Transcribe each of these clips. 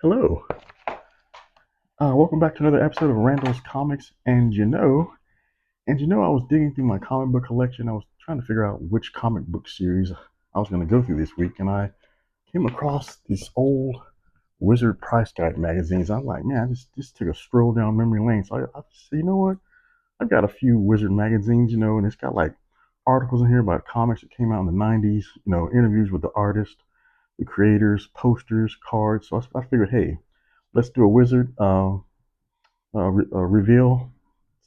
Hello. Welcome back to another episode of Randall's Comics. I was digging through my comic book collection. I was trying to figure out which comic book series I was going to go through this week, and I came across these old Wizard Price Guide magazines. I'm like, man, I just took a stroll down memory lane. So I said, you know what? I've got a few Wizard magazines, and it's got like articles in here about comics that came out in the '90s. Interviews with the artists, the creators, posters, cards. So I figured, hey, let's do a Wizard reveal.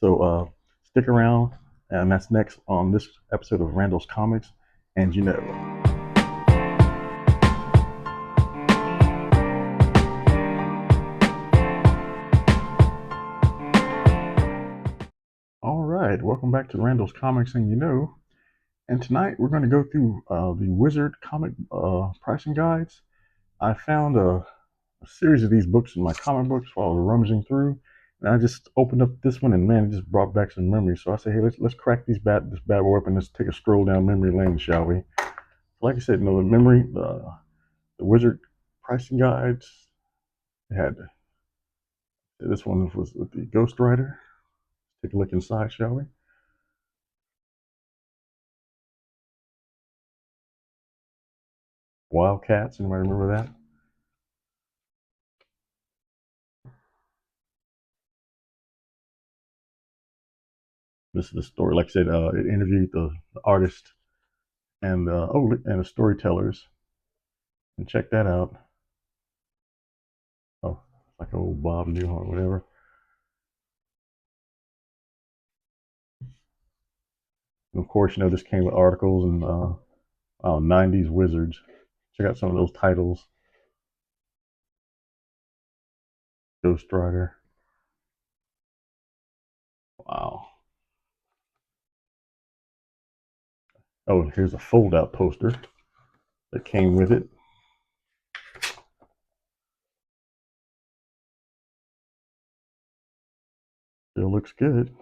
So stick around, and that's next on this episode of Randall's Comics. And all right, welcome back to Randall's Comics. And tonight we're going to go through the Wizard comic pricing guides. I found a series of these books in my comic books while I was rummaging through. And I just opened up this one, and man, it just brought back some memories. So I say, hey, let's crack this bad boy up and let's take a stroll down memory lane, shall we? Like I said, the Wizard pricing guides. They had this one was with the Ghost Rider. Take a look inside, shall we? Wildcats. Anybody remember that? This is the story. Like I said, it interviewed the artist and the storytellers. And check that out. Oh, it's like old Bob Newhart, whatever. And of course, this came with articles and '90s wizards. Check out some of those titles. Ghost Rider. Wow. Oh, and here's a fold-out poster that came with it. Still looks good.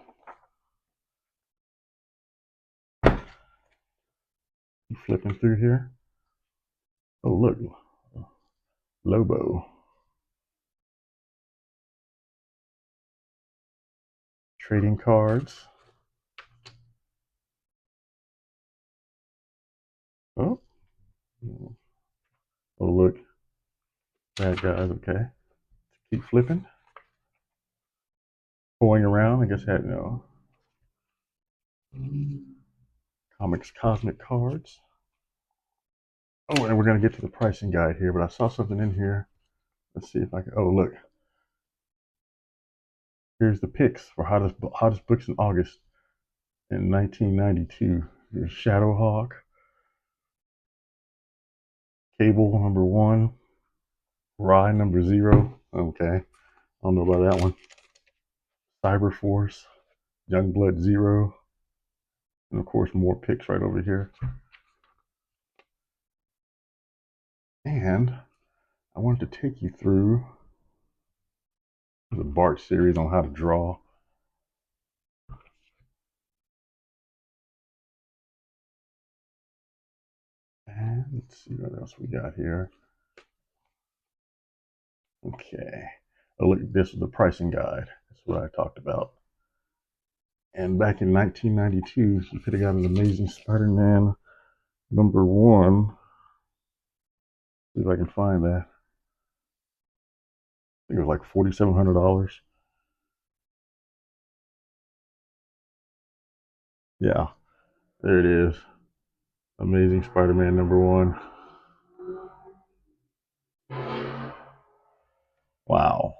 Keep flipping through here. Oh, look. Lobo. Trading cards. Oh, oh, look. Bad guys. Okay. Keep flipping. Going around. I guess I had comics cosmic cards. Oh, and we're going to get to the pricing guide here, but I saw something in here. Let's see if I can. Oh, look. Here's the picks for hottest books in August in 1992. Here's Shadowhawk, Cable #1, Rye #0. Okay, I don't know about that one. Cyberforce, Youngblood 0, and of course more picks right over here. And I wanted to take you through the Bart series on how to draw. And let's see what else we got here. Okay. Oh, look, this is the pricing guide. That's what I talked about. And back in 1992, you could have got an Amazing Spider-Man #1. See if I can find that. I think it was like $4,700. Yeah, there it is. Amazing Spider-Man #1. Wow.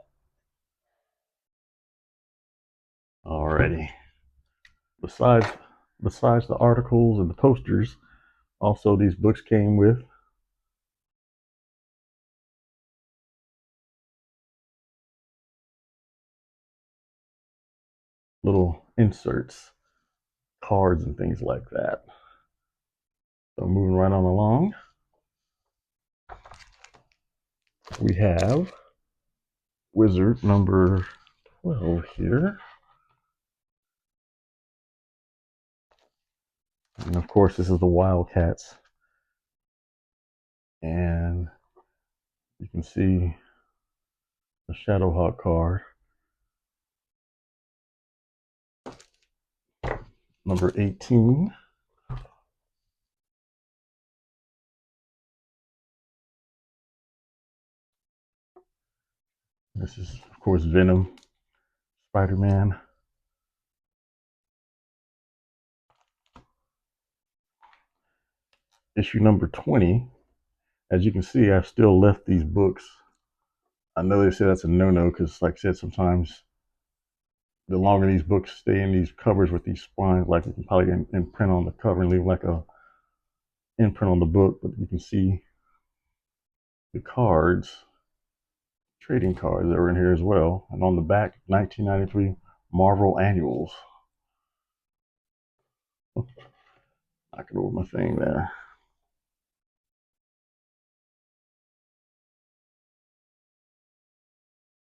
Alrighty. Besides besides the articles and the posters, also these books came with little inserts, cards and things like that. So moving right on along, we have Wizard number 12 here. And of course, this is the Wildcats. And you can see a Shadowhawk card. Number 18. This is, of course, Venom, Spider-Man. Issue number 20. As you can see, I've still left these books. I know they say that's a no-no because, like I said, sometimes the longer these books stay in these covers with these spines, like you can probably imprint on the cover and leave like a imprint on the book, but you can see the cards, trading cards that were in here as well. And on the back, 1993 Marvel Annuals. Knock it over my thing there.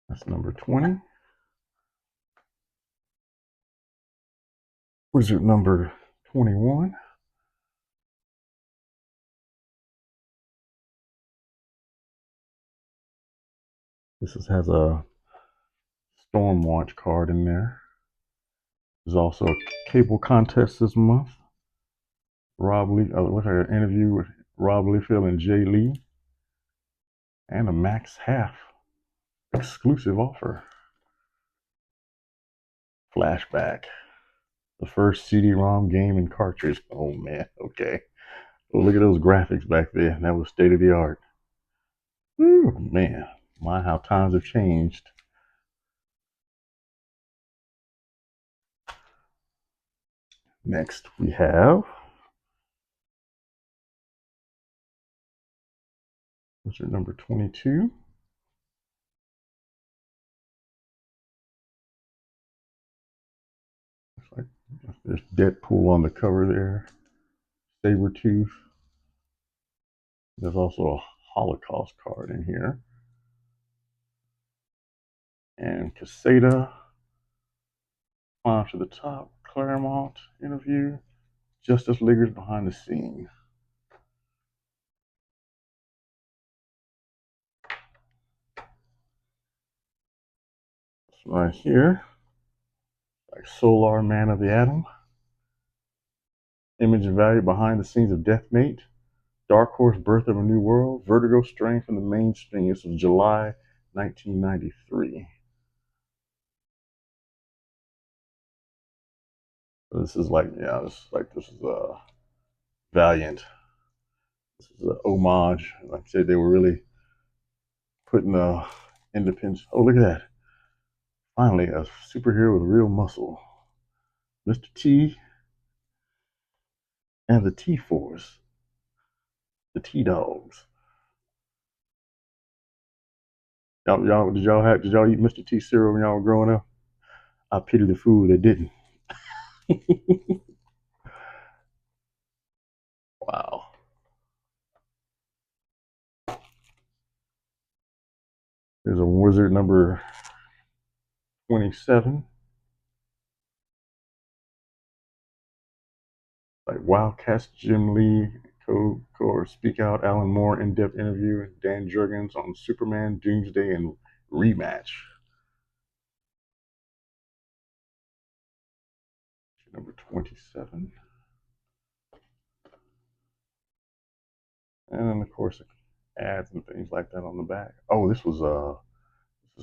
That's number 20. Wizard number 21. Has a Storm Watch card in there. There's also a cable contest this month. Rob Lee, look at an interview with Rob Liefeld and Jay Lee. And a Max Half exclusive offer. Flashback. The first CD-ROM game and cartridge. Oh man, okay. Well, look at those graphics back there. That was state of the art. Whew, man, my how times have changed. Next we have Wizard number 22. Looks like there's Deadpool on the cover there. Sabretooth. There's also a Holocaust card in here. And Caseta. Climb to the top. Claremont interview. Justice Leaguers behind the scene. Right here, like Solar Man of the Atom, Image and Value behind the scenes of Deathmate, Dark Horse Birth of a New World, Vertigo Strain from the Mainstream. This was July 1993. So this is like, yeah, this is Valiant. This is an homage. Like I said, they were really putting independence. Oh, look at that! Finally, a superhero with real muscle. Mr. T and the T-Force, the T-Dogs. Did y'all eat Mr. T cereal when y'all were growing up? I pity the food that didn't. Wow. There's a Wizard number 27. Like Wildcats, Jim Lee, or Speak Out, Alan Moore, in-depth interview, Dan Jurgens on Superman, Doomsday, and Rematch. Number 27. And then of course ads and things like that on the back. Oh, this is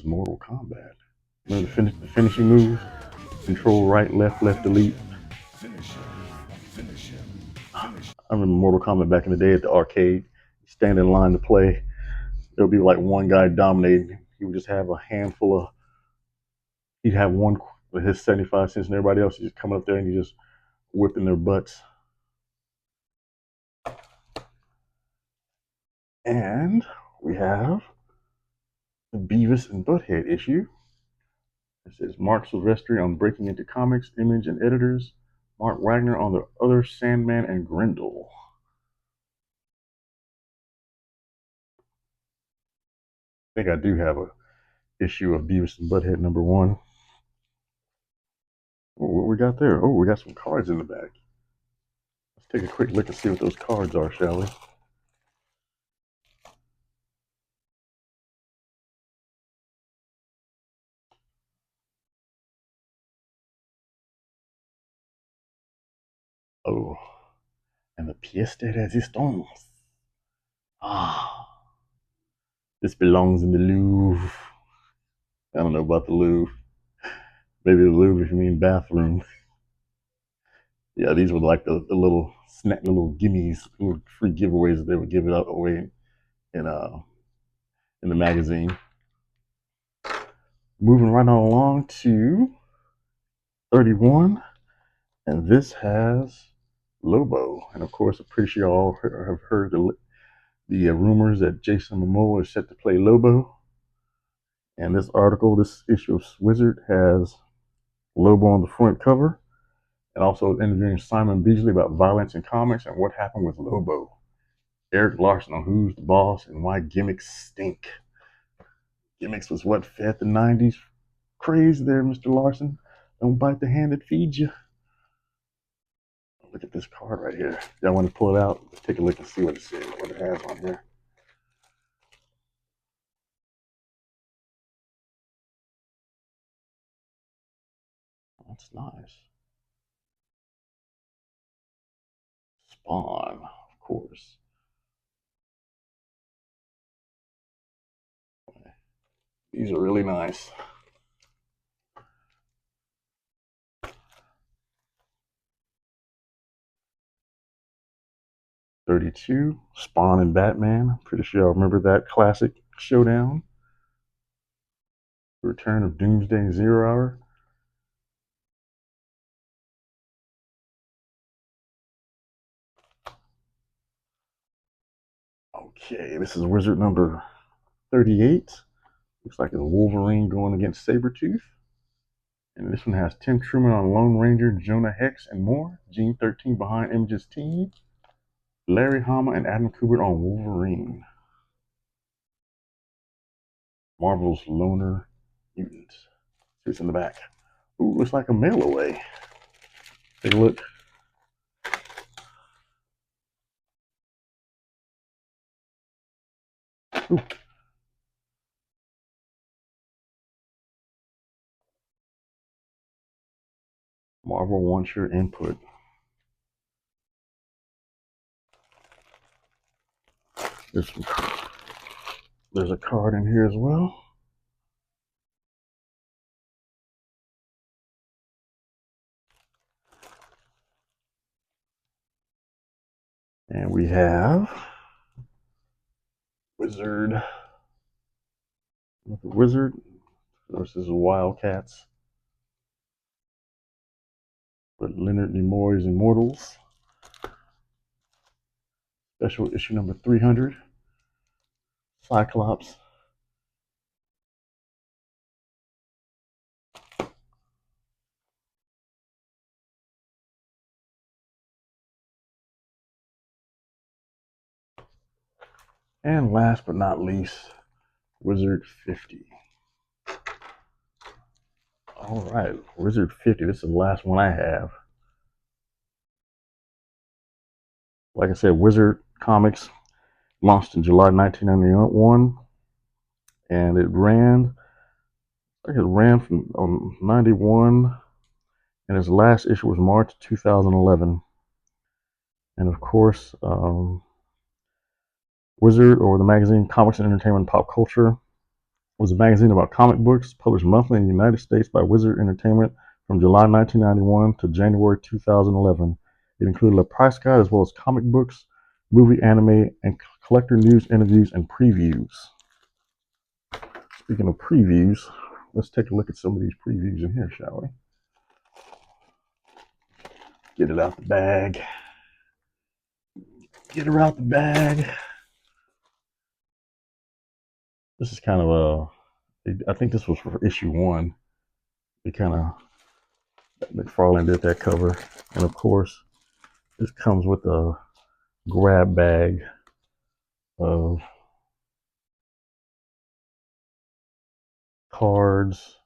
Mortal Kombat. Remember the finishing moves? Control right, left, left, delete. I remember Mortal Kombat back in the day at the arcade. Stand in line to play. There'll be like one guy dominating. He would just have a handful of. He'd have one with his 75 cents, and everybody else is just coming up there and he's just whipping their butts. And we have the Beavis and Butthead issue. It says Mark Silvestri on Breaking Into Comics, Image and Editors. Mark Wagner on the other Sandman and Grendel. I think I do have a issue of Beavis and Butthead number 1. What we got there? Oh, we got some cards in the back. Let's take a quick look and see what those cards are, shall we? Oh, and the pièce de résistance. Ah, this belongs in the Louvre. I don't know about the Louvre. Maybe the Louvre if you mean bathroom. Yeah, these were like the little snack, the little gimmies, little free giveaways that they would give it away in in the magazine. Moving right on along to 31, and this has Lobo, and of course, I'm pretty sure you all have heard the rumors that Jason Momoa is set to play Lobo. And this article, this issue of Wizard, has Lobo on the front cover, and also interviewing Simon Beasley about violence in comics and what happened with Lobo. Eric Larson on Who's the Boss and why gimmicks stink. Gimmicks was what fed the 90s craze there, Mr. Larson. Don't bite the hand that feeds you. Look at this card right here. Y'all want to pull it out? Let's take a look and see what it says, what it has on here. That's nice. Spawn, of course. These are really nice. '32, Spawn and Batman. Pretty sure y'all remember that classic showdown. The Return of Doomsday Zero Hour. Okay, this is Wizard number 38. Looks like it's Wolverine going against Sabretooth. And this one has Tim Truman on Lone Ranger, Jonah Hex, and more. Gene 13 behind Image's team. Larry Hama and Adam Kubert on Wolverine. Marvel's Loner Mutant. See what's in the back. Ooh, looks like a mail away. Take a look. Ooh. Marvel wants your input. There's a card in here as well. And we have Wizard versus Wildcats. But Leonard Nimoy's Immortals. Special issue number 300. Cyclops. And last but not least, Wizard 50. All right, Wizard 50. This is the last one I have. Like I said, Wizard Comics launched in July 1991, and it ran from 91, and its last issue was March 2011. And of course, Wizard, or the magazine Comics and Entertainment and Pop Culture, was a magazine about comic books published monthly in the United States by Wizard Entertainment from July 1991 to January 2011. It included a price guide as well as comic books, movie, anime, and collector news, interviews, and previews. Speaking of previews, let's take a look at some of these previews in here, shall we? Get it out the bag. Get her out the bag. This is kind of I think this was for issue 1. It kind of, McFarlane did that cover. And of course, this comes with a grab bag of cards,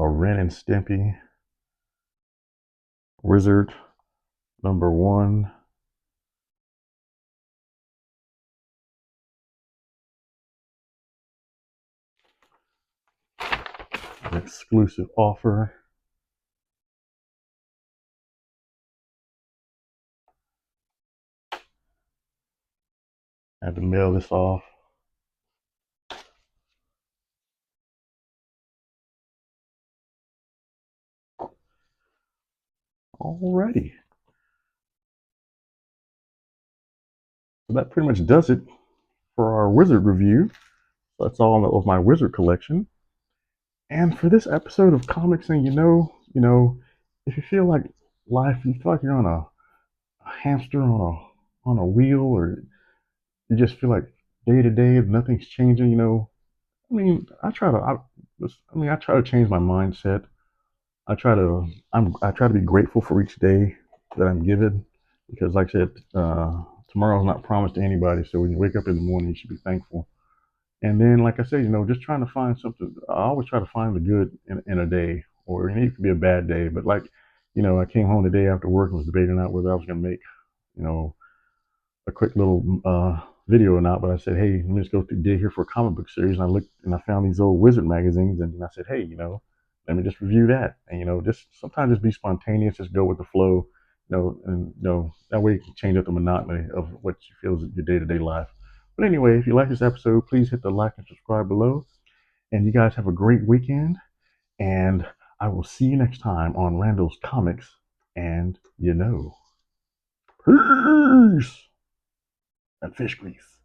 a Ren and Stimpy, Wizard number 1, An exclusive offer. I had to mail this off. Alrighty. So that pretty much does it for our wizard review. That's all of my wizard collection. And for this episode of Comics and if you feel like life, you feel like you're on a hamster on a wheel, or you just feel like day to day nothing's changing, I mean, I try to change my mindset. I try to be grateful for each day that I'm given, because like I said, tomorrow's not promised to anybody. So when you wake up in the morning, you should be thankful. And then, like I said, just trying to find something. I always try to find the good in a day, or it could be a bad day. But like, I came home the day after work and was debating out whether I was going to make, you know, a quick little video or not. But I said, hey, let me just go through dig here for a comic book series. And I looked and I found these old Wizard magazines, and I said, hey, let me just review that. And just sometimes just be spontaneous, just go with the flow. And that way you can change up the monotony of what you feel is your day to day life. But anyway, if you like this episode, please hit the like and subscribe below. And you guys have a great weekend. And I will see you next time on Randall's Comics. And peace and fish grease.